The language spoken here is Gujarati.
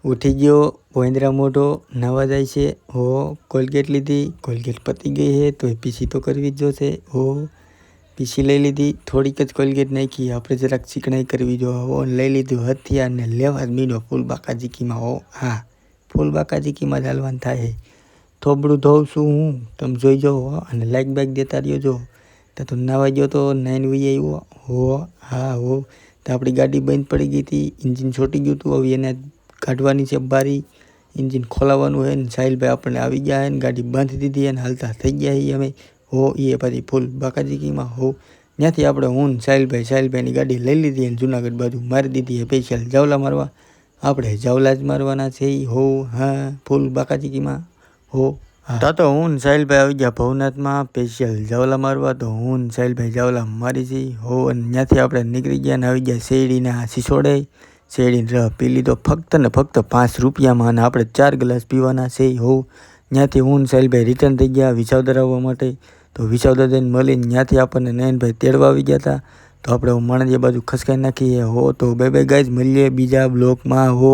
ઉઠી ગયો ભોંદરા મોઢો નાવા જાય છે હો કોલગેટ લીધી કોલગેટ પતી ગઈ છે તો પીસી તો કરવી જ જોશે હો પીસી લઈ લીધી થોડીક જ કોલગેટ નાખી આપણે જરાક ચીકણાઈ કરવી જો હો લઈ લીધું હથિયાર ને લેવા જ મીડો ફૂલ બાકાજીકીમાં હો હા ફૂલ બાકાજીકીમાં જ હાલવાનું થાય થોબડું ધોઉં છું હું તમે જોઈ જાઓ હો અને લાઈક બાઈક દેતા રહ્યો જો તો નાવા ગયો તો નાઈન વી આવ્યો હો હા હો તો આપણી ગાડી બંધ પડી ગઈ હતી ઇન્જિન છોટી ગયું હતું હવે એને કાઢવાની છે બારી ઇન્જિન ખોલાવવાનું છે ને સાહિલભાઈ આપણને આવી ગયા છે ને ગાડી બાંધી દીધી અને હાલતા થઈ ગયા છીએ અમે હો એ પછી ફૂલ બાકાજીકીમાં હો ત્યાંથી આપણે હું સાહિલભાઈની ગાડી લઈ લીધી અને જુનાગઢ બાજુ મારી દીધી સ્પેશિયલ જાવલા મારવા આપણે જાવલા જ મારવાના છે હો હા ફૂલ બાકાજીકીમાં હો તો હું સાહિલભાઈ આવી ગયા ભવનાથમાં સ્પેશિયલ જાવલા મારવા તો હું સાહિલભાઈ જાવલા મારી છે હો અને ત્યાંથી આપણે નીકળી ગયા ને આવી ગયા શેરડીના સિસોડે શેરડીને રહ પી લીધો ફક્ત ને ફક્ત 5 રૂપિયામાં અને આપણે 4 ગ્લાસ પીવાના છે હો ત્યાંથી હું સાહિલભાઈ રિટર્ન થઈ ગયા વિસાવદર આવવા માટે તો વિસાવદર જઈને મળીને ત્યાંથી આપણને નયનભાઈ તેડવા આવી ગયા હતા તો આપણે માણડિયા બાજુ ખસકાઈ નાખીએ હો તો બાય બાય ગાઈઝ મળીએ બીજા બ્લોગમાં હો.